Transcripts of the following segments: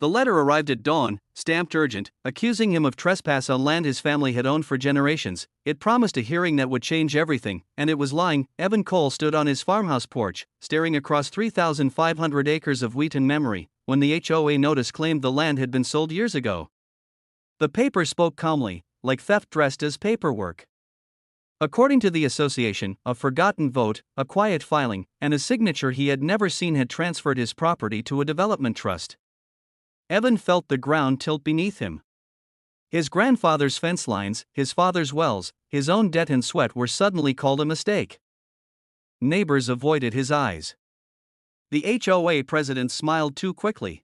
The letter arrived at dawn, stamped urgent, accusing him of trespass on land his family had owned for generations. It promised a hearing that would change everything, and it was lying. Evan Cole stood on his farmhouse porch, staring across 3,500 acres of wheat in memory, when the HOA notice claimed the land had been sold years ago. The paper spoke calmly, like theft dressed as paperwork. According to the association, a forgotten vote, a quiet filing, and a signature he had never seen had transferred his property to a development trust. Evan felt the ground tilt beneath him. His grandfather's fence lines, his father's wells, his own debt and sweat were suddenly called a mistake. Neighbors avoided his eyes. The HOA president smiled too quickly.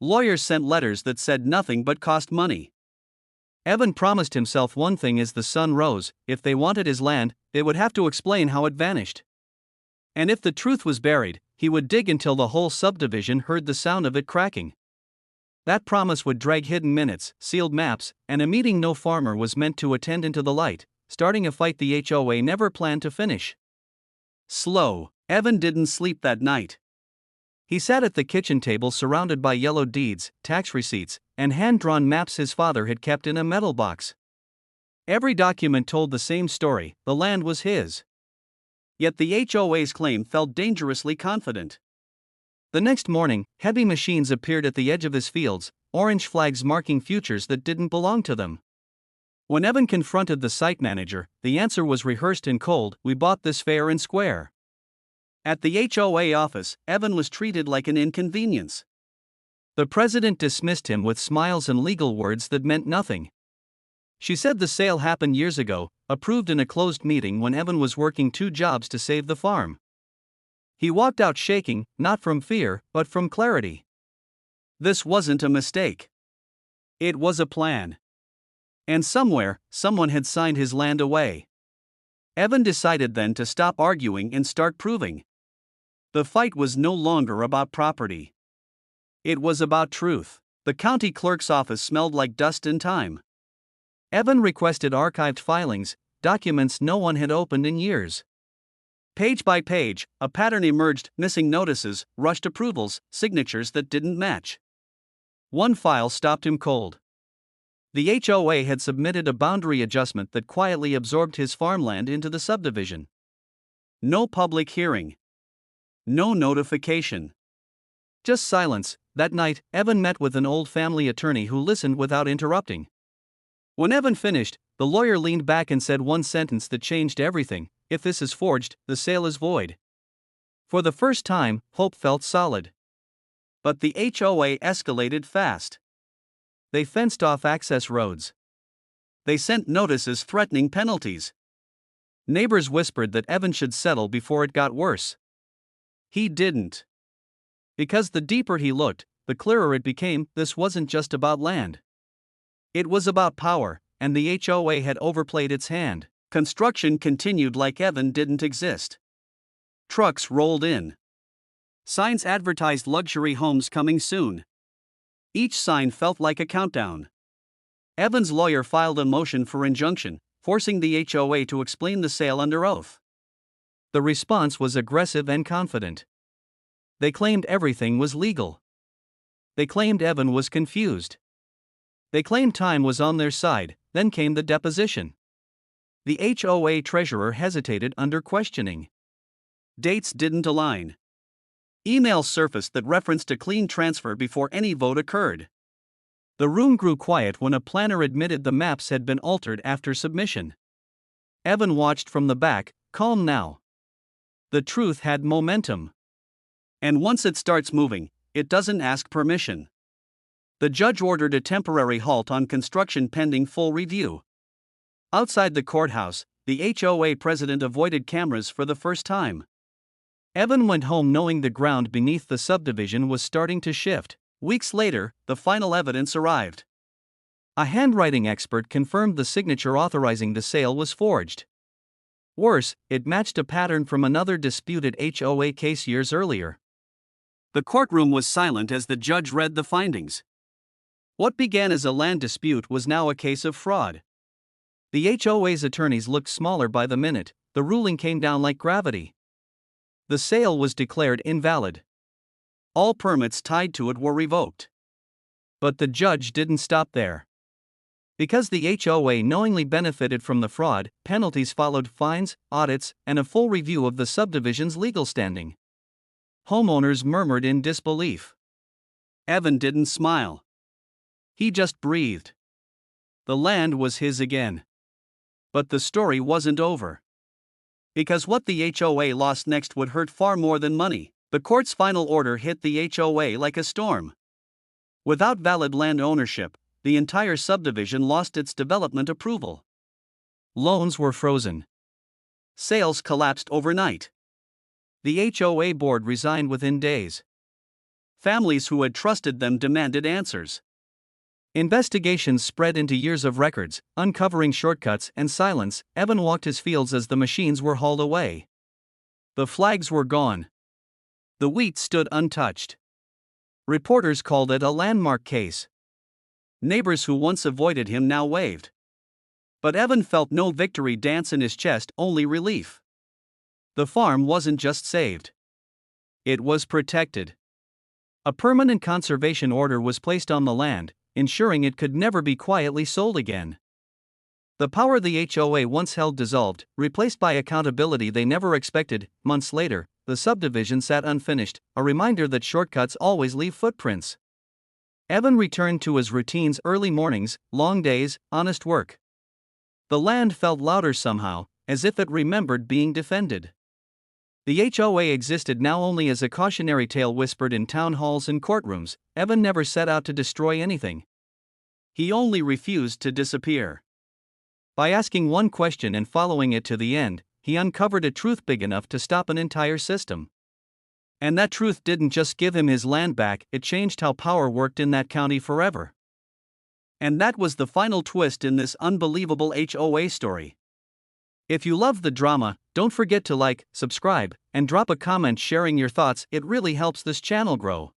Lawyers sent letters that said nothing but cost money. Evan promised himself one thing as the sun rose: if they wanted his land, they would have to explain how it vanished. And if the truth was buried, he would dig until the whole subdivision heard the sound of it cracking. That promise would drag hidden minutes, sealed maps, and a meeting no farmer was meant to attend into the light, starting a fight the HOA never planned to finish. Slow, Evan didn't sleep that night. He sat at the kitchen table surrounded by yellow deeds, tax receipts, and hand-drawn maps his father had kept in a metal box. Every document told the same story: the land was his. Yet the HOA's claim felt dangerously confident. The next morning, heavy machines appeared at the edge of his fields, orange flags marking futures that didn't belong to them. When Evan confronted the site manager, the answer was rehearsed in cold: "We bought this fair and square." At the HOA office, Evan was treated like an inconvenience. The president dismissed him with smiles and legal words that meant nothing. She said the sale happened years ago, approved in a closed meeting when Evan was working 2 jobs to save the farm. He walked out shaking, not from fear, but from clarity. This wasn't a mistake. It was a plan. And somewhere, someone had signed his land away. Evan decided then to stop arguing and start proving. The fight was no longer about property. It was about truth. The county clerk's office smelled like dust and time. Evan requested archived filings, documents no one had opened in years. Page by page, a pattern emerged: missing notices, rushed approvals, signatures that didn't match. One file stopped him cold. The HOA had submitted a boundary adjustment that quietly absorbed his farmland into the subdivision. No public hearing. No notification. Just silence. That night, Evan met with an old family attorney who listened without interrupting. When Evan finished, the lawyer leaned back and said one sentence that changed everything: "If this is forged, the sale is void." For the first time, hope felt solid. But the HOA escalated fast. They fenced off access roads. They sent notices threatening penalties. Neighbors whispered that Evan should settle before it got worse. He didn't. Because the deeper he looked, the clearer it became: this wasn't just about land. It was about power, and the HOA had overplayed its hand. Construction continued like Evan didn't exist. Trucks rolled in. Signs advertised luxury homes coming soon. Each sign felt like a countdown. Evan's lawyer filed a motion for injunction, forcing the HOA to explain the sale under oath. The response was aggressive and confident. They claimed everything was legal. They claimed Evan was confused. They claimed time was on their side. Then came the deposition. The HOA treasurer hesitated under questioning. Dates didn't align. Emails surfaced that referenced a clean transfer before any vote occurred. The room grew quiet when a planner admitted the maps had been altered after submission. Evan watched from the back, calm now. The truth had momentum. And once it starts moving, it doesn't ask permission. The judge ordered a temporary halt on construction pending full review. Outside the courthouse, the HOA president avoided cameras for the first time. Evan went home knowing the ground beneath the subdivision was starting to shift. Weeks later, the final evidence arrived. A handwriting expert confirmed the signature authorizing the sale was forged. Worse, it matched a pattern from another disputed HOA case years earlier. The courtroom was silent as the judge read the findings. What began as a land dispute was now a case of fraud. The HOA's attorneys looked smaller by the minute. The ruling came down like gravity. The sale was declared invalid. All permits tied to it were revoked. But the judge didn't stop there. Because the HOA knowingly benefited from the fraud, penalties followed: fines, audits, and a full review of the subdivision's legal standing. Homeowners murmured in disbelief. Evan didn't smile. He just breathed. The land was his again. But the story wasn't over. Because what the HOA lost next would hurt far more than money. The court's final order hit the HOA like a storm. Without valid land ownership, the entire subdivision lost its development approval. Loans were frozen. Sales collapsed overnight. The HOA board resigned within days. Families who had trusted them demanded answers. Investigations spread into years of records, uncovering shortcuts and silence. Evan walked his fields as the machines were hauled away. The flags were gone. The wheat stood untouched. Reporters called it a landmark case. Neighbors who once avoided him now waved. But Evan felt no victory dance in his chest, only relief. The farm wasn't just saved. It was protected. A permanent conservation order was placed on the land, ensuring it could never be quietly sold again. The power the HOA once held dissolved, replaced by accountability they never expected. Months later, the subdivision sat unfinished, a reminder that shortcuts always leave footprints. Evan returned to his routines: early mornings, long days, honest work. The land felt louder somehow, as if it remembered being defended. The HOA existed now only as a cautionary tale whispered in town halls and courtrooms. Evan never set out to destroy anything. He only refused to disappear. By asking one question and following it to the end, he uncovered a truth big enough to stop an entire system. And that truth didn't just give him his land back, it changed how power worked in that county forever. And that was the final twist in this unbelievable HOA story. If you love the drama, don't forget to like, subscribe, and drop a comment sharing your thoughts. It really helps this channel grow.